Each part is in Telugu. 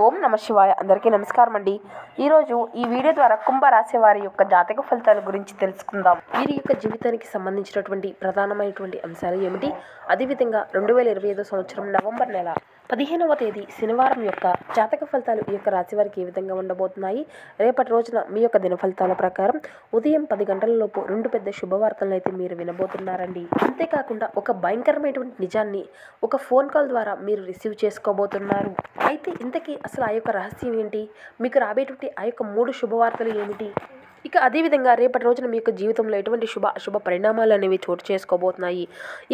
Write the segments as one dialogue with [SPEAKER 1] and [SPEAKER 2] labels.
[SPEAKER 1] ఓం నమ శివాయ. అందరికీ నమస్కారం అండి. ఈరోజు ఈ వీడియో ద్వారా కుంభరాశి వారి యొక్క జాతక ఫలితాల గురించి తెలుసుకుందాం. వీరి యొక్క జీవితానికి సంబంధించినటువంటి ప్రధానమైనటువంటి అంశాలు ఏమిటి, అదేవిధంగా 2025 సంవత్సరం నవంబర్ నెల 15వ తేదీ శనివారం యొక్క జాతక ఫలితాలు ఈ యొక్క రాశి వారికి ఏ విధంగా ఉండబోతున్నాయి, రేపటి రోజున మీ యొక్క దిన ఫలితాల ప్రకారం ఉదయం 10 గంటలలోపు 2 పెద్ద శుభవార్తలను అయితే మీరు వినబోతున్నారండి. అంతేకాకుండా ఒక భయంకరమైనటువంటి నిజాన్ని ఒక ఫోన్ కాల్ ద్వారా మీరు రిసీవ్ చేసుకోబోతున్నారు. అయితే ఇంతకీ అసలు ఆ యొక్క రహస్యం ఏంటి, మీకు రాబోయేటువంటి ఆ యొక్క 3 శుభవార్తలు ఏమిటి, ఇక అదేవిధంగా రేపటి రోజున మీ యొక్క జీవితంలో ఎటువంటి అశుభ పరిణామాలు అనేవి చోటు చేసుకోబోతున్నాయి,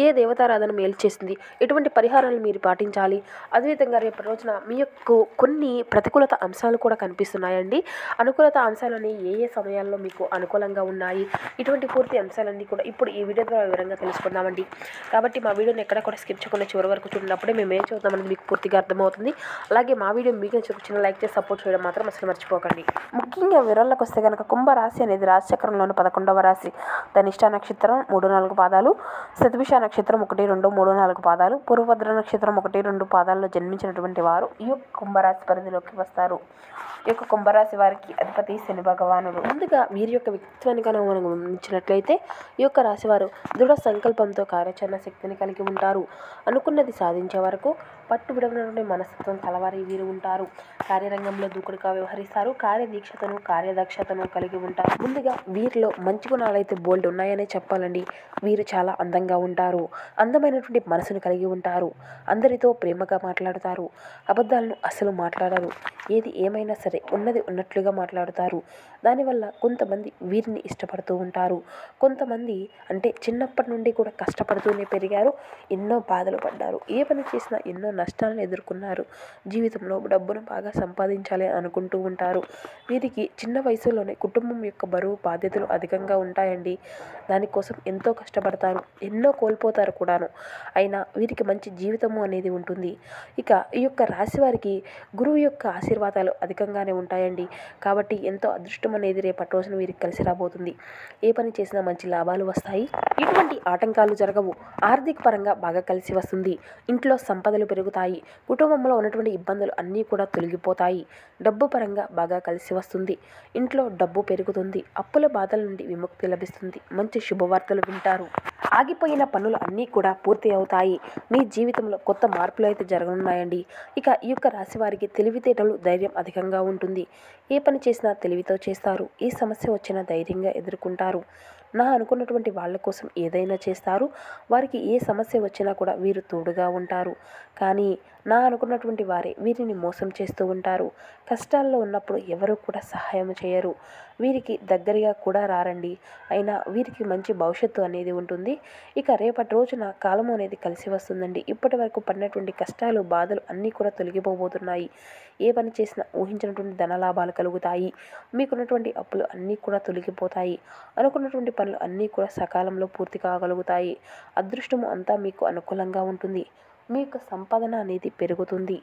[SPEAKER 1] ఏ దేవతారాధన మేలు చేసింది, ఎటువంటి పరిహారాలు మీరు పాటించాలి, అదేవిధంగా రేపటి రోజున మీ యొక్క కొన్ని ప్రతికూలత అంశాలు కూడా కనిపిస్తున్నాయండి. అనుకూలత అంశాలని ఏ సమయాల్లో మీకు అనుకూలంగా ఉన్నాయి, ఇటువంటి పూర్తి అంశాలన్నీ కూడా ఇప్పుడు ఈ వీడియో ద్వారా వివరంగా తెలుసుకుందామండి. కాబట్టి మా వీడియోని ఎక్కడ కూడా స్కిప్ చేయకుండా చివరి వరకు చూడినప్పుడే మేము ఏం చదువుతామని మీకు పూర్తిగా అర్థమవుతుంది. అలాగే మా వీడియో మీకు చిన్న లైక్ చేసి సపోర్ట్ చేయడం మాత్రం అసలు మర్చిపోకండి. ముఖ్యంగా వివరాలకు వస్తే కనుక కుంభరాశి అనేది రాశిచక్రంలోని 11వ రాశి. ధనిష్ట నక్షత్రం 3-4 పాదాలు, శతభిష నక్షత్రం 1-2-3-4 పాదాలు, పూర్వభద్ర నక్షత్రం 1-2 పాదాల్లో జన్మించినటువంటి వారు ఈ యొక్క కుంభరాశి పరిధిలోకి వస్తారు. ఈ యొక్క కుంభరాశి వారికి అధిపతి శని భగవానుడు. ముందుగా వీరి యొక్క వ్యక్తిత్వాన్ని కనుక మనం గమనించినట్లయితే ఈ యొక్క రాశివారు దృఢ సంకల్పంతో కార్యాచరణ శక్తిని కలిగి ఉంటారు. అనుకున్నది సాధించే వరకు పట్టు విడవనటువంటి మనస్తత్వం కలవారి వీరు ఉంటారు. కార్యరంగంలో దూకుడుగా వ్యవహరిస్తారు. కార్యదీక్షతను కార్యదక్షతను కలిగి ఉంటారు. ముందుగా వీరిలో మంచి గుణాలు అయితే బోల్డ్ ఉన్నాయనే చెప్పాలండి. వీరు చాలా అందంగా ఉంటారు. అందమైనటువంటి మనసును కలిగి ఉంటారు. అందరితో ప్రేమగా మాట్లాడుతారు. అబద్ధాలను అసలు మాట్లాడరు. ఏది ఏమైనా సరే ఉన్నది ఉన్నట్లుగా మాట్లాడుతారు. దానివల్ల కొంతమంది వీరిని ఇష్టపడుతూ ఉంటారు. కొంతమంది అంటే చిన్నప్పటి నుండి కూడా కష్టపడుతూనే పెరిగారు. ఎన్నో బాధలు పడ్డారు. ఏ పని చేసినా ఎన్నో నష్టాలను ఎదుర్కొన్నారు. జీవితంలో డబ్బును బాగా సంపాదించాలి అనుకుంటూ ఉంటారు. వీరికి చిన్న వయసులోనే కుటుంబం యొక్క బరువు బాధ్యతలు అధికంగా ఉంటాయండి. దానికోసం ఎంతో కష్టపడతారు. ఎన్నో కోల్పోతారు కూడాను. అయినా వీరికి మంచి జీవితము అనేది ఉంటుంది. ఇక ఈ యొక్క రాశి వారికి గురువు యొక్క ఆశీర్వాదాలు అధికంగానే ఉంటాయండి. కాబట్టి ఎంతో అదృష్టం అనేది రేపటి రోజున వీరికి కలిసి రాబోతుంది. ఏ పని చేసినా మంచి లాభాలు వస్తాయి. ఎటువంటి ఆటంకాలు జరగవు. ఆర్థిక పరంగా బాగా కలిసి వస్తుంది. ఇంట్లో సంపదలు పెరుగుతాయి. కుటుంబంలో ఉన్నటువంటి ఇబ్బందులు అన్నీ కూడా తొలగిపోతాయి. డబ్బు పరంగా బాగా కలిసి వస్తుంది. ఇంట్లో డబ్బు పెరుగుతుంది. అప్పుల బాధల నుండి విముక్తి లభిస్తుంది. మంచి శుభవార్తలు వింటారు. ఆగిపోయిన పనులు అన్నీ కూడా పూర్తి అవుతాయి. మీ జీవితంలో కొత్త మార్పులు అయితే జరగనున్నాయండి. ఇక ఈ యొక్క రాశి వారికి తెలివితేటలు ధైర్యం అధికంగా ఉంటుంది. ఏ పని చేసినా తెలివితో చేస్తారు. ఏ సమస్య వచ్చినా ధైర్యంగా ఎదుర్కొంటారు. నా అనుకున్నటువంటి వాళ్ళ కోసం ఏదైనా చేస్తారు. వారికి ఏ సమస్య వచ్చినా కూడా వీరు తోడుగా ఉంటారు. కానీ నా అనుకున్నటువంటి వారే వీరిని మోసం చేస్తూ ఉంటారు. కష్టాల్లో ఉన్నప్పుడు ఎవరు కూడా సహాయం చేయరు. వీరికి దగ్గరగా కూడా రారండి. అయినా వీరికి మంచి భవిష్యత్తు అనేది ఉంటుంది. ఇక రేపటి రోజున కాలం అనేది కలిసి వస్తుందండి. ఇప్పటి వరకు పడినటువంటి కష్టాలు బాధలు అన్నీ కూడా తొలగిపోబోతున్నాయి. ఏ పని చేసినా ఊహించినటువంటి ధనలాభాలు కలుగుతాయి. మీకున్నటువంటి అప్పులు అన్నీ కూడా తొలగిపోతాయి. అనుకున్నటువంటి పనులు అన్నీ కూడా సకాలంలో పూర్తి కాగలుగుతాయి. అదృష్టము అంతా మీకు అనుకూలంగా ఉంటుంది. మీ యొక్క సంపాదన అనేది పెరుగుతుంది.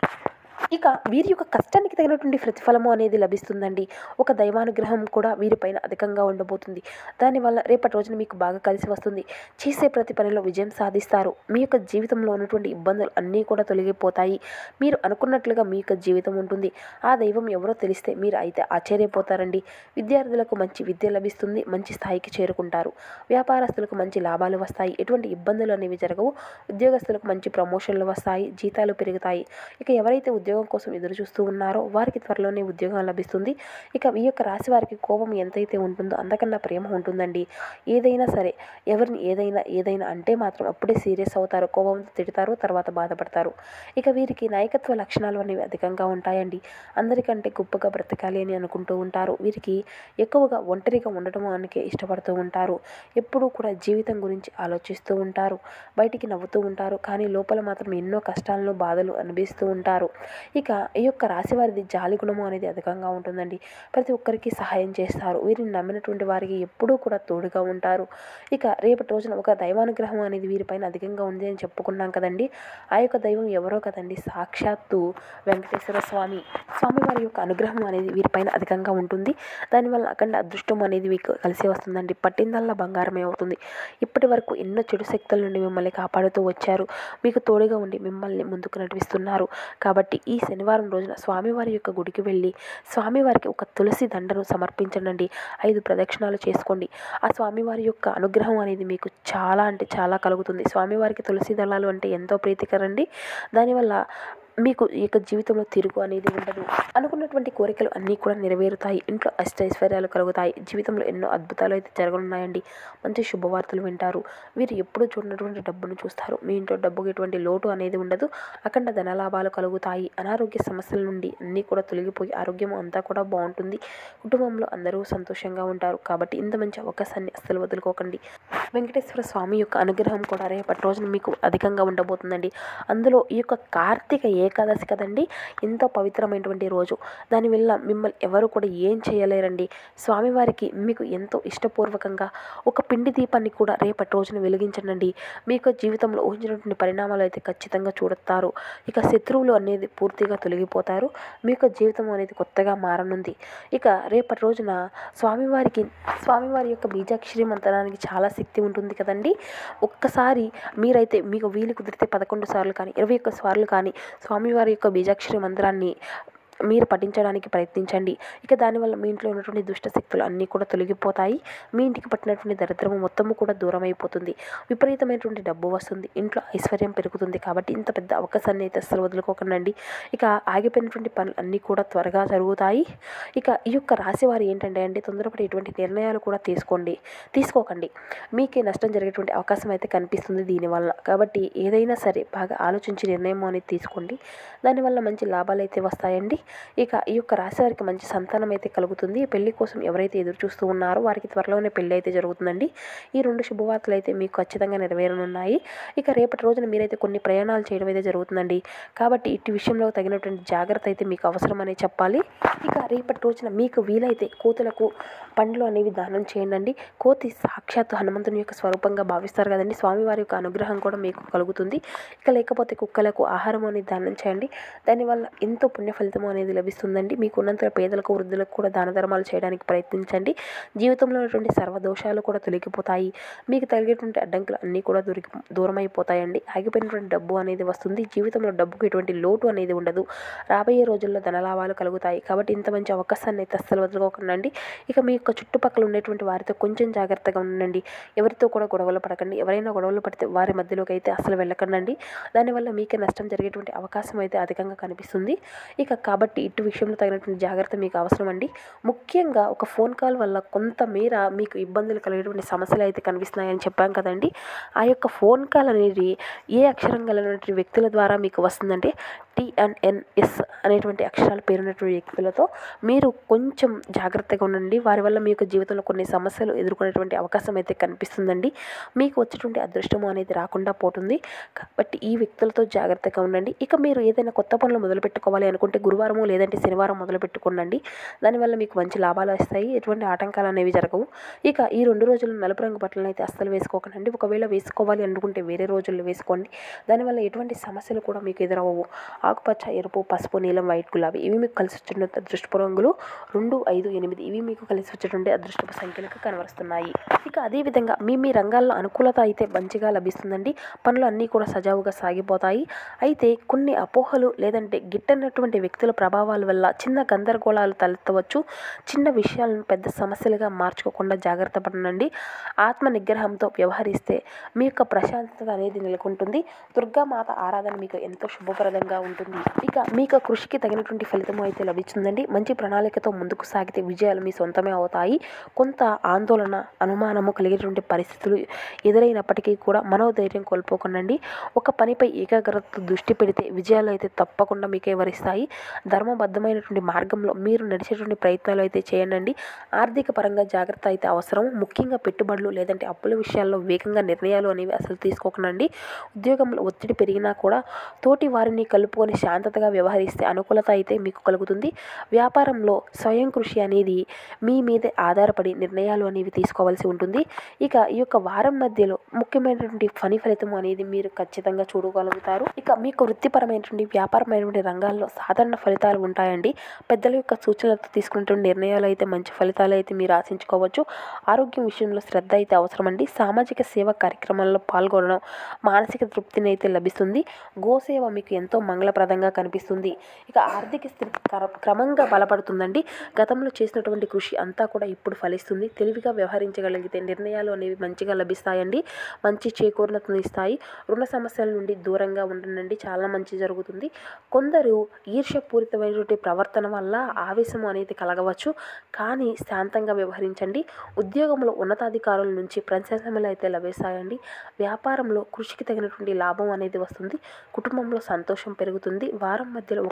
[SPEAKER 1] ఇక వీరి యొక్క కష్టానికి తగినటువంటి ప్రతిఫలము అనేది లభిస్తుందండి. ఒక దైవానుగ్రహం కూడా వీరిపైన అధికంగా ఉండబోతుంది. దానివల్ల రేపటి రోజున మీకు బాగా కలిసి వస్తుంది. చేసే ప్రతి పనిలో విజయం సాధిస్తారు. మీ యొక్క జీవితంలో ఉన్నటువంటి ఇబ్బందులు అన్నీ కూడా తొలగిపోతాయి. మీరు అనుకున్నట్లుగా మీ యొక్క జీవితం ఉంటుంది. ఆ దైవం ఎవరో తెలిస్తే మీరు అయితే ఆశ్చర్యపోతారండి. విద్యార్థులకు మంచి విద్య లభిస్తుంది. మంచి స్థాయికి చేరుకుంటారు. వ్యాపారస్తులకు మంచి లాభాలు వస్తాయి. ఎటువంటి ఇబ్బందులు అనేవి జరగవు. ఉద్యోగస్తులకు మంచి ప్రమోషన్లు వస్తాయి. జీతాలు పెరుగుతాయి. ఇక ఎవరైతే ఉద్యోగం కోసం ఎదురు చూస్తూ ఉన్నారో వారికి త్వరలోనే ఉద్యోగం లభిస్తుంది. ఇక ఈ యొక్క రాశి వారికి కోపం ఎంతైతే ఉంటుందో అంతకన్నా ప్రేమ ఉంటుందండి. ఏదైనా సరే ఎవరిని ఏదైనా అంటే మాత్రం అప్పుడే సీరియస్ అవుతారు. కోపంతో తిడతారు, తర్వాత బాధపడతారు. ఇక వీరికి నాయకత్వ లక్షణాలు అనేవి అధికంగా ఉంటాయండి. అందరికంటే గొప్పగా బ్రతకాలి అని అనుకుంటూ ఉంటారు. వీరికి ఎక్కువగా ఒంటరిగా ఉండటం అనికే ఇష్టపడుతూ ఉంటారు. ఎప్పుడూ కూడా జీవితం గురించి ఆలోచిస్తూ ఉంటారు. బయటికి నవ్వుతూ ఉంటారు. కానీ లోపల మాత్రం ఎన్నో కష్టాలను బాధలు అనుభవిస్తూ ఉంటారు. ఇక ఈ యొక్క రాశి వారిది జాలి గుణము అనేది అధికంగా ఉంటుందండి. ప్రతి ఒక్కరికి సహాయం చేస్తారు. వీరిని నమ్మినటువంటి వారికి ఎప్పుడూ కూడా తోడుగా ఉంటారు. ఇక రేపటి రోజున ఒక దైవానుగ్రహం అనేది వీరిపైన అధికంగా ఉంది అని చెప్పుకున్నాం కదండి. ఆ యొక్క దైవం ఎవరో కదండి, సాక్షాత్తు వెంకటేశ్వర స్వామి. స్వామివారి యొక్క అనుగ్రహం అనేది వీరిపైన అధికంగా ఉంటుంది. దానివల్ల అఖండ అదృష్టం అనేది మీకు కలిసి వస్తుందండి. పట్టిందల్లా బంగారమే అవుతుంది. ఇప్పటి వరకు ఎన్నో చెడు శక్తుల నుండి మిమ్మల్ని కాపాడుతూ వచ్చారు. మీకు తోడుగా ఉండి మిమ్మల్ని ముందుకు నడిపిస్తున్నారు. కాబట్టి ఈ శనివారం రోజున స్వామివారి యొక్క గుడికి వెళ్ళి స్వామివారికి ఒక తులసి దండను సమర్పించండి. 5 ప్రదక్షిణాలు చేసుకోండి. ఆ స్వామివారి యొక్క అనుగ్రహం అనేది మీకు చాలా అంటే చాలా కలుగుతుంది. స్వామివారికి తులసి దళాలు అంటే ఎంతో ప్రీతికరండి. దానివల్ల మీకు ఈ యొక్క జీవితంలో తిరుగు అనేది ఉండదు. అనుకున్నటువంటి కోరికలు అన్నీ కూడా నెరవేరుతాయి. ఇంట్లో అష్టైశ్వర్యాలు కలుగుతాయి. జీవితంలో ఎన్నో అద్భుతాలు అయితే జరగనున్నాయండి. మంచి శుభవార్తలు వింటారు. వీరు ఎప్పుడు చూడనటువంటి డబ్బును చూస్తారు. మీ ఇంట్లో డబ్బుకి ఎటువంటి లోటు అనేది ఉండదు. అఖండ ధనలాభాలు కలుగుతాయి. అనారోగ్య సమస్యల నుండి అన్నీ కూడా తొలగిపోయి ఆరోగ్యం అంతా కూడా బాగుంటుంది. కుటుంబంలో అందరూ సంతోషంగా ఉంటారు. కాబట్టి ఇంత మంచి అవకాశాన్ని అస్సలు వదులుకోకండి. వెంకటేశ్వర స్వామి యొక్క అనుగ్రహం కూడా రేపటి రోజున మీకు అధికంగా ఉండబోతుందండి. అందులో ఈ యొక్క కార్తీక ఏకాదశి కదండి, ఎంతో పవిత్రమైనటువంటి రోజు. దానివల్ల మిమ్మల్ని ఎవరు కూడా ఏం చేయలేరండి. స్వామివారికి మీకు ఎంతో ఇష్టపూర్వకంగా ఒక పిండి దీపాన్ని కూడా రేపటి రోజున వెలిగించండి. మీ యొక్క జీవితంలో ఊహించినటువంటి పరిణామాలు అయితే ఖచ్చితంగా చూడతారు. ఇక శత్రువులు అనేది పూర్తిగా తొలగిపోతారు. మీ యొక్క జీవితం అనేది కొత్తగా మారనుంది. ఇక రేపటి రోజున స్వామివారి యొక్క బీజాక్షరి మంత్రానికి చాలా శక్తి ఉంటుంది కదండి. ఒక్కసారి మీరైతే మీకు వీలు కుదిరితే 11 సార్లు కానీ 21 సార్లు కానీ స్వామివారి యొక్క బీజాక్షరి మంత్రాన్ని మీరు పఠించడానికి ప్రయత్నించండి. ఇక దానివల్ల మీ ఇంట్లో ఉన్నటువంటి దుష్ట శక్తులు అన్నీ కూడా తొలగిపోతాయి. మీ ఇంటికి పట్టినటువంటి దరిద్రము మొత్తము కూడా దూరం అయిపోతుంది. విపరీతమైనటువంటి డబ్బు వస్తుంది. ఇంట్లో ఐశ్వర్యం పెరుగుతుంది. కాబట్టి ఇంత పెద్ద అవకాశాన్ని అయితే అస్సలు వదులుకోకండి. ఇక ఆగిపోయినటువంటి పనులు అన్నీ కూడా జరుగుతాయి. ఇక ఈ యొక్క రాశి వారు ఏంటంటే అండి, తొందరపడి ఎటువంటి నిర్ణయాలు కూడా తీసుకోకండి. మీకే నష్టం జరిగేటువంటి అవకాశం అయితే కనిపిస్తుంది దీనివల్ల. కాబట్టి ఏదైనా సరే బాగా ఆలోచించి నిర్ణయం అనేది తీసుకోండి. దానివల్ల మంచి లాభాలు అయితే వస్తాయండి. ఇక ఈ యొక్క రాశి వారికి మంచి సంతానం అయితే కలుగుతుంది. పెళ్లి కోసం ఎవరైతే ఎదురు చూస్తూ ఉన్నారో వారికి త్వరలోనే పెళ్లి అయితే జరుగుతుందండి. ఈ 2 శుభవార్తలు అయితే మీకు ఖచ్చితంగా నెరవేరనున్నాయి. ఇక రేపటి రోజున మీరైతే కొన్ని ప్రయాణాలు చేయడం అయితే జరుగుతుందండి. కాబట్టి ఇటు విషయంలో తగినటువంటి జాగ్రత్త అయితే మీకు అవసరమనే చెప్పాలి. ఇక రేపటి రోజున మీకు వీలైతే కోతులకు పండ్లు అనేవి దానం చేయండి. కోతి సాక్షాత్తు హనుమంతుని యొక్క స్వరూపంగా భావిస్తారు కదండి. స్వామివారి యొక్క అనుగ్రహం కూడా మీకు కలుగుతుంది. ఇక లేకపోతే కుక్కలకు ఆహారం అనేది దానం చేయండి. దానివల్ల ఎంతో పుణ్య ఫలితం అనేది లభిస్తుందండి. మీకు ఉన్నంత పేదలకు వృద్ధులకు కూడా దాన ధర్మాలు చేయడానికి ప్రయత్నించండి. జీవితంలో ఉన్నటువంటి సర్వదోషాలు కూడా తొలగిపోతాయి. మీకు తగిలేటువంటి అడ్డంకులు అన్నీ కూడా దూరం అయిపోతాయండి. ఆగిపోయినటువంటి డబ్బు అనేది వస్తుంది. జీవితంలో డబ్బుకు ఎటువంటి లోటు అనేది ఉండదు. రాబోయే రోజుల్లో ధనలాభాలు కలుగుతాయి. కాబట్టి ఇంత మంచి అవకాశాన్ని అయితే అస్సలు వదులుకోకండి. ఇక మీ యొక్క చుట్టుపక్కల ఉన్నటువంటి వారితో కొంచెం జాగ్రత్తగా ఉండండి. ఎవరితో కూడా గొడవలు పడకండి. ఎవరైనా గొడవలు పడితే వారి మధ్యలోకి అయితే అస్సలు వెళ్ళకండి. దానివల్ల మీకే నష్టం జరిగేటువంటి అవకాశం అయితే అధికంగా కనిపిస్తుంది. ఇక కాబట్టి ఇటు విషయంలో తగినటువంటి జాగ్రత్త మీకు అవసరం అండి. ముఖ్యంగా ఒక ఫోన్ కాల్ వల్ల కొంతమేర మీకు ఇబ్బందులు కలిగేటువంటి సమస్యలు అయితే కనిపిస్తున్నాయని చెప్పాం కదండి. ఆ యొక్క ఫోన్ కాల్ అనేది ఏ అక్షరం కలిగినటువంటి వ్యక్తుల ద్వారా మీకు వస్తుందంటే TNNS అనేటువంటి అక్షరాల పేరున్నటువంటి వ్యక్తులతో మీరు కొంచెం జాగ్రత్తగా ఉండండి. వారి వల్ల మీ యొక్క జీవితంలో కొన్ని సమస్యలు ఎదుర్కొనేటువంటి అవకాశం అయితే కనిపిస్తుందండి. మీకు వచ్చేటువంటి అదృష్టము అనేది రాకుండా పోతుంది. కాబట్టి ఈ వ్యక్తులతో జాగ్రత్తగా ఉండండి. ఇక మీరు ఏదైనా కొత్త పనులు మొదలు పెట్టుకోవాలి అనుకుంటే గురువారము లేదంటే శనివారం మొదలు పెట్టుకోండి. దానివల్ల మీకు మంచి లాభాలు వస్తాయి. ఎటువంటి ఆటంకాలు అనేవి జరగవు. ఇక ఈ 2 రోజులు నలుపు రంగు బట్టలను అయితే అస్సలు వేసుకోకండి. ఒకవేళ వేసుకోవాలి అనుకుంటే వేరే రోజుల్లో వేసుకోండి. దానివల్ల ఎటువంటి సమస్యలు కూడా మీకు ఎదురవ్వవు. ఆకుపచ్చ, ఎరుపు, పసుపు, నీలం, వైట్, గులాబీ ఇవి మీకు కలిసి వచ్చేటువంటి అదృష్టపు రంగులు 2, 5, 8 ఇవి మీకు కలిసి వచ్చేటువంటి అదృష్టపు సంఖ్యలకు కనబరుస్తున్నాయి. ఇక అదేవిధంగా మీ రంగాల్లో అనుకూలత అయితే మంచిగా లభిస్తుందండి. పనులు అన్నీ కూడా సజావుగా సాగిపోతాయి. అయితే కొన్ని అపోహలు లేదంటే గిట్టనటువంటి వ్యక్తుల ప్రభావాల వల్ల చిన్న గందరగోళాలు తలెత్తవచ్చు. చిన్న విషయాలను పెద్ద సమస్యలుగా మార్చుకోకుండా జాగ్రత్త పడండి. ఆత్మ నిగ్రహంతో వ్యవహరిస్తే మీ యొక్క ప్రశాంతత అనేది నెలకొంటుంది. దుర్గామాత ఆరాధన మీకు ఎంతో శుభప్రదంగా ఉంటుంది. ఇక మీకు కృషికి తగినటువంటి ఫలితము అయితే లభిస్తుందండి. మంచి ప్రణాళికతో ముందుకు సాగితే విజయాలు మీ సొంతమే అవుతాయి. కొంత ఆందోళన, అనుమానము కలిగేటువంటి పరిస్థితులు ఎదురైనప్పటికీ కూడా మనోధైర్యం కోల్పోకండి. ఒక పనిపై ఏకాగ్రతతో దృష్టి పెడితే విజయాలు అయితే తప్పకుండా మీకే వరిస్తాయి. ధర్మబద్ధమైనటువంటి మార్గంలో మీరు నడిచేటువంటి ప్రయత్నాలు అయితే చేయండి. ఆర్థిక పరంగా జాగ్రత్త అయితే అవసరం. ముఖ్యంగా పెట్టుబడులు లేదంటే అప్పుల విషయాల్లో వేగంగా నిర్ణయాలు అనేవి అసలు తీసుకోకండి. ఉద్యోగంలో ఒత్తిడి పెరిగినా కూడా తోటి వారిని కలుపుకొని శాంతతగా వ్యవహరిస్తే అనుకూలత అయితే మీకు కలుగుతుంది. వ్యాపారంలో స్వయం కృషి అనేది మీ మీదే ఆధారపడి నిర్ణయాలు అనేవి తీసుకోవాల్సి ఉంటుంది. ఇక ఈ యొక్క వారం మధ్యలో ముఖ్యమైనటువంటి పని ఫలితం అనేది మీరు ఖచ్చితంగా చూడగలుగుతారు. ఇక మీకు వృత్తిపరమైనటువంటి వ్యాపారమైనటువంటి రంగాల్లో సాధారణ ఫలితాలు ఉంటాయండి. పెద్దల యొక్క సూచనలతో తీసుకున్నటువంటి నిర్ణయాలు అయితే మంచి ఫలితాలు అయితే మీరు ఆశించుకోవచ్చు. ఆరోగ్యం విషయంలో శ్రద్ధ అయితే అవసరమండి. సామాజిక సేవా కార్యక్రమాల్లో పాల్గొనడం మానసిక తృప్తిని అయితే లభిస్తుంది. గోసేవ మీకు ఎంతో మంగళప్రదంగా కనిపిస్తుంది. ఇక ఆర్థిక స్థితి క్రమంగా బలపడుతుందండి. గతంలో చేసినటువంటి కృషి అంతా కూడా ఇప్పుడు ఫలిస్తుంది. తెలివిగా వ్యవహరించగలిగితే నిర్ణయాలు అనేవి మంచిగా లభిస్తాయండి. మంచి చేకూర్ణతను ఇస్తాయి. రుణ సమస్యల నుండి దూరంగా ఉండండి, చాలా మంచి జరుగుతుంది. కొందరు ఈర్ష్యపూరితమైనటువంటి ప్రవర్తన వల్ల ఆవేశం అనేది కలగవచ్చు, కానీ శాంతంగా వ్యవహరించండి. ఉద్యోగంలో ఉన్నతాధికారుల నుంచి ప్రశంసలు అయితే లభిస్తాయండి. వ్యాపారంలో కృషికి తగినటువంటి లాభం అనేది వస్తుంది. కుటుంబంలో సంతోషం పెరుగుతుంది. వారం మధ్యలో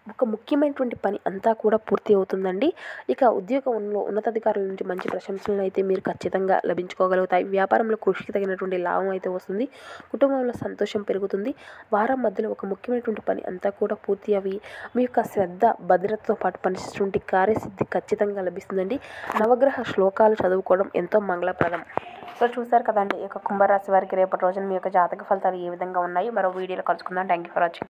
[SPEAKER 1] ఒక ముఖ్యమైనటువంటి పని అంతా కూడా పూర్తి అవుతుందండి. ఇక ఉద్యోగంలో ఉన్నతాధికారుల నుంచి మంచి ప్రశంసలను అయితే మీరు ఖచ్చితంగా లభించుకోగలుగుతాయి. వ్యాపారంలో కృషికి తగినటువంటి లాభం అయితే వస్తుంది. కుటుంబంలో సంతోషం పెరుగుతుంది. వారం మధ్యలో ఒక ముఖ్యమైనటువంటి పని అంతా కూడా పూర్తి అవి మీ యొక్క శ్రద్ధ భద్రతతో పాటు పనిచేసేటువంటి కార్యసిద్ధి ఖచ్చితంగా లభిస్తుందండి. నవగ్రహ శ్లోకాలు చదువుకోవడం ఎంతో మంగళప్రదం. సో చూసారు కదండి, ఈ యొక్క కుంభరాశి వారికి రేపటి రోజున మీ యొక్క జాతక ఫలితాలు ఏ విధంగా ఉన్నాయి. మరో వీడియోలో కలుసుకుందాం. Thank you for watching.